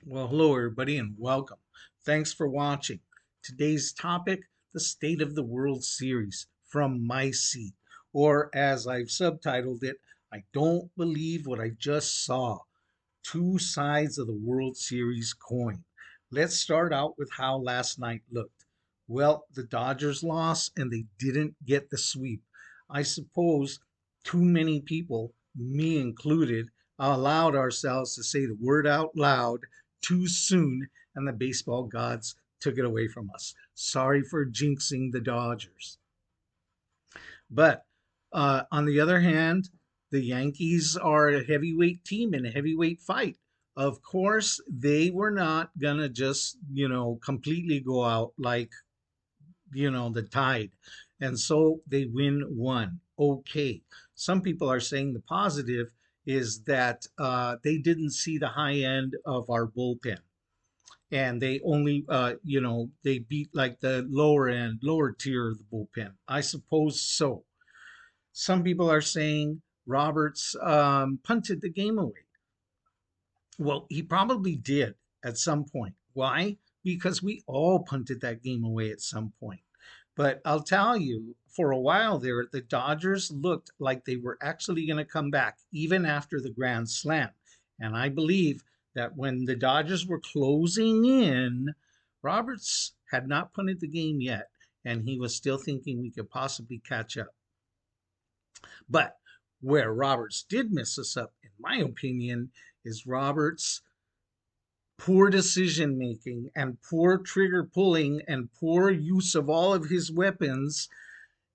Well, hello, everybody, and welcome. Thanks for watching. Today's topic: the state of the World Series from my seat, or as I've subtitled it, I don't believe what I just saw. Two sides of the World Series coin. Let's start out with how last night looked. Well, the Dodgers lost and they didn't get the sweep. I suppose too many people, me included, allowed ourselves to say the word out loud too soon, and the baseball gods took it away from us. Sorry for jinxing the Dodgers. But on the other hand, the Yankees are a heavyweight team in a heavyweight fight. Of course, they were not going to just, completely go out like, the Tide. And so they win one. Okay. Some people are saying the positive is that they didn't see the high end of our bullpen, and they only they beat like the lower tier of the bullpen. I suppose so. Some people are saying Roberts punted the game away. Well, he probably did at some point. Why? Because we all punted that game away at some point. But I'll tell you, for a while there, the Dodgers looked like they were actually going to come back even after the grand slam. And I believe that when the Dodgers were closing in, Roberts had not punted the game yet, and he was still thinking we could possibly catch up. But where Roberts did miss us up, in my opinion, is Roberts' poor decision making and poor trigger pulling and poor use of all of his weapons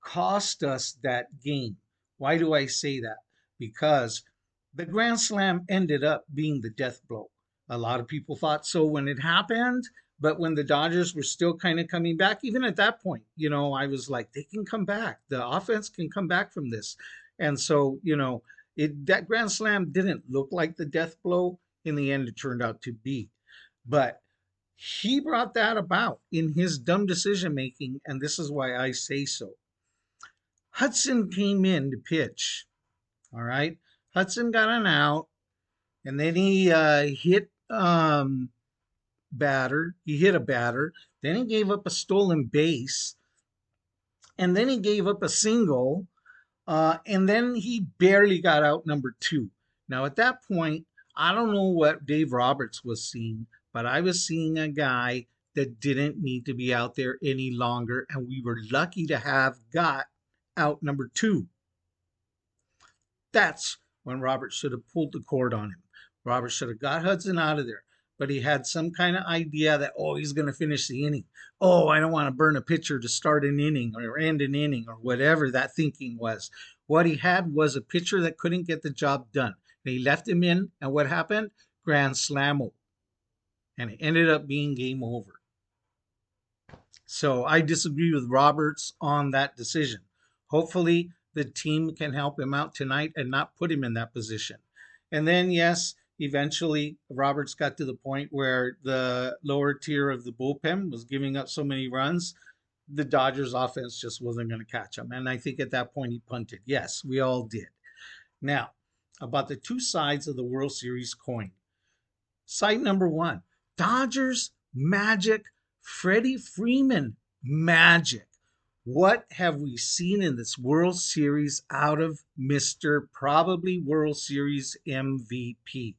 cost us that game. Why do I say that? Because the Grand Slam ended up being the death blow. A lot of people thought so when it happened, but when the Dodgers were still kind of coming back, even at that point, I was like, they can come back. The offense can come back from this. And so, that Grand Slam didn't look like the death blow. In the end, it turned out to be. But he brought that about in his dumb decision making, and this is why I say so. Hudson came in to pitch. All right. Hudson got an out, and then he hit batter. He hit a batter. Then he gave up a stolen base, and then he gave up a single, and then he barely got out number two. Now at that point, I don't know what Dave Roberts was seeing, but I was seeing a guy that didn't need to be out there any longer, and we were lucky to have got out number two. That's when Robert should have pulled the cord on him. Robert should have got Hudson out of there. But he had some kind of idea that, oh, he's going to finish the inning. Oh, I don't want to burn a pitcher to start an inning or end an inning or whatever that thinking was. What he had was a pitcher that couldn't get the job done. And he left him in, and what happened? Grand slam. And it ended up being game over. So I disagree with Roberts on that decision. Hopefully, the team can help him out tonight and not put him in that position. And then, yes, eventually Roberts got to the point where the lower tier of the bullpen was giving up so many runs, the Dodgers offense just wasn't going to catch him. And I think at that point he punted. Yes, we all did. Now, about the two sides of the World Series coin. Side number one: Dodgers magic, Freddie Freeman magic. What have we seen in this World Series out of Mr. Probably World Series MVP?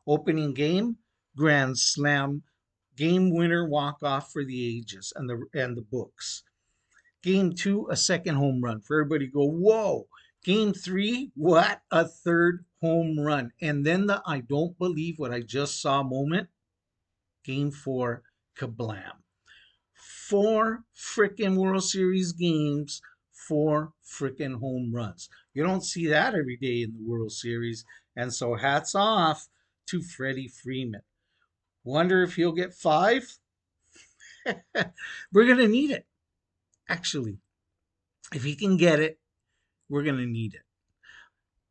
Opening game, grand slam, game winner walk off for the ages and the books. Game two, a second home run for everybody to go, whoa. Game three, what a third home run. And then the I don't believe what I just saw moment. Game four, kablam. Four freaking World Series games, four freaking home runs. You don't see that every day in the World Series. And so hats off to Freddie Freeman. Wonder if he'll get five? We're going to need it, actually. If he can get it, we're going to need it.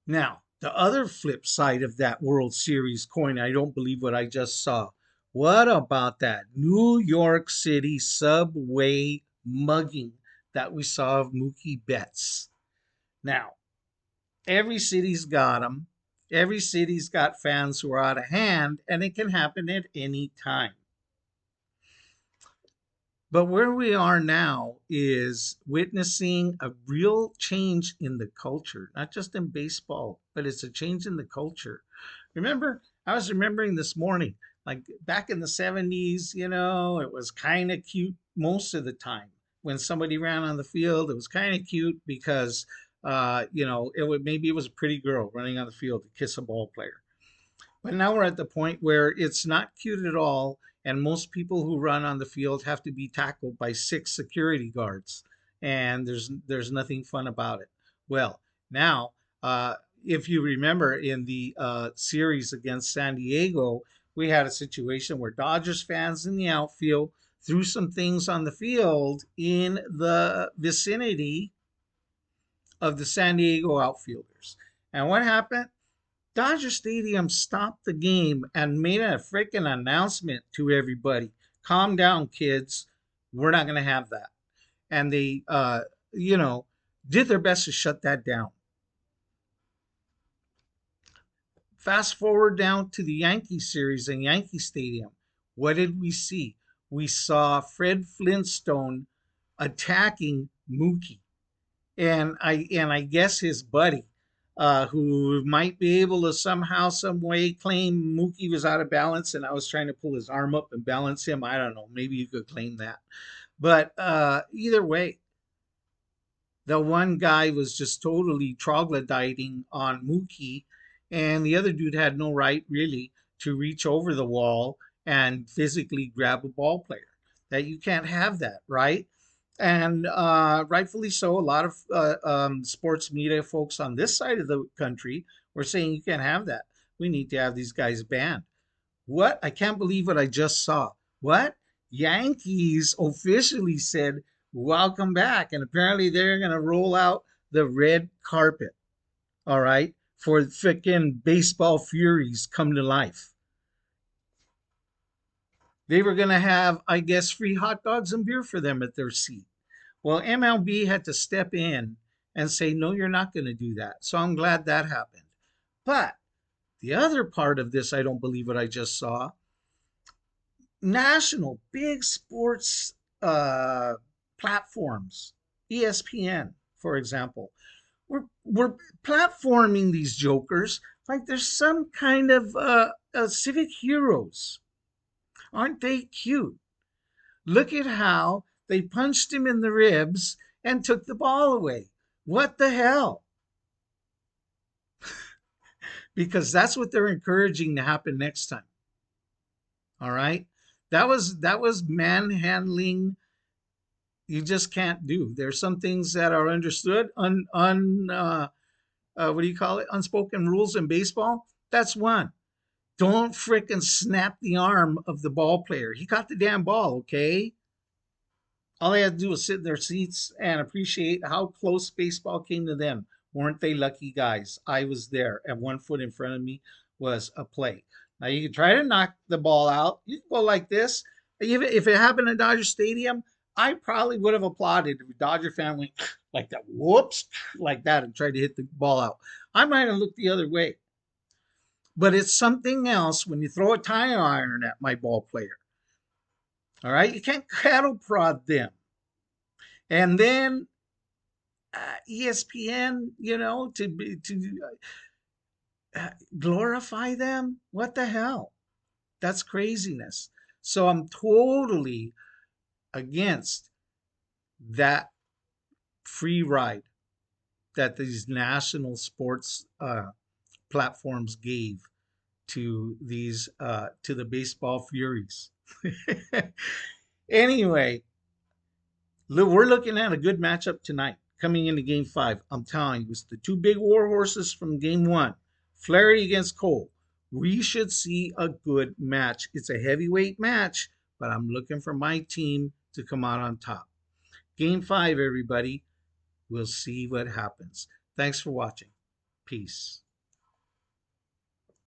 Now, the other flip side of that World Series coin, I don't believe what I just saw. What about that New York City subway mugging that we saw of Mookie Betts? Now, every city's got them. Every city's got fans who are out of hand, and it can happen at any time. But where we are now is witnessing a real change in the culture, not just in baseball, but it's a change in the culture. Remember, I was remembering this morning, like back in the 70s, it was kind of cute most of the time. When somebody ran on the field, it was kind of cute because, maybe it was a pretty girl running on the field to kiss a ball player. But now we're at the point where it's not cute at all, and most people who run on the field have to be tackled by six security guards, and there's nothing fun about it. Well, now, if you remember in the series against San Diego, we had a situation where Dodgers fans in the outfield threw some things on the field in the vicinity of the San Diego outfielders. And what happened? Dodger Stadium stopped the game and made a freaking announcement to everybody. Calm down, kids. We're not going to have that. And they, you know, did their best to shut that down. Fast forward down to the Yankee series in Yankee Stadium. What did we see? We saw Fred Flintstone attacking Mookie, and I guess his buddy, who might be able to somehow, some way claim Mookie was out of balance, and I was trying to pull his arm up and balance him. I don't know. Maybe you could claim that, but either way, the one guy was just totally troglodyting on Mookie, and the other dude had no right really to reach over the wall and physically grab a ball player. That you can't have that, right? And rightfully so, a lot of sports media folks on this side of the country were saying you can't have that. We need to have these guys banned. What? I can't believe what I just saw. What? Yankees officially said, welcome back. And apparently they're going to roll out the red carpet, all right, for freaking baseball furies come to life. They were going to have, I guess, free hot dogs and beer for them at their seat. Well, MLB had to step in and say, no, you're not going to do that. So I'm glad that happened. But the other part of this, I don't believe what I just saw. National big sports platforms, ESPN, for example, we're platforming these jokers like there's some kind of civic heroes. Aren't they cute? Look at how they punched him in the ribs and took the ball away. What the hell? Because that's what they're encouraging to happen next time. All right? That was manhandling you just can't do. There's some things that are understood, what do you call it? Unspoken rules in baseball. That's one. Don't fricking snap the arm of the ball player. He caught the damn ball, okay? All they had to do was sit in their seats and appreciate how close baseball came to them. Weren't they lucky guys? I was there, and 1 foot in front of me was a play. Now you can try to knock the ball out. You can go like this. Even if it happened at Dodger Stadium, I probably would have applauded if a Dodger fan went like that, whoops, like that, and tried to hit the ball out. I might have looked the other way. But it's something else when you throw a tire iron at my ball player. All right, you can't cattle prod them. And then ESPN, to glorify them. What the hell? That's craziness. So I'm totally against that free ride that these national sports platforms gave to these to the baseball furies. Anyway, we're looking at a good matchup tonight coming into game 5. I'm telling you, it's the two big war horses from game 1. Flaherty against Cole. We should see a good match. It's a heavyweight match, but I'm looking for my team to come out on top. Game 5, everybody. We'll see what happens. Thanks for watching. Peace.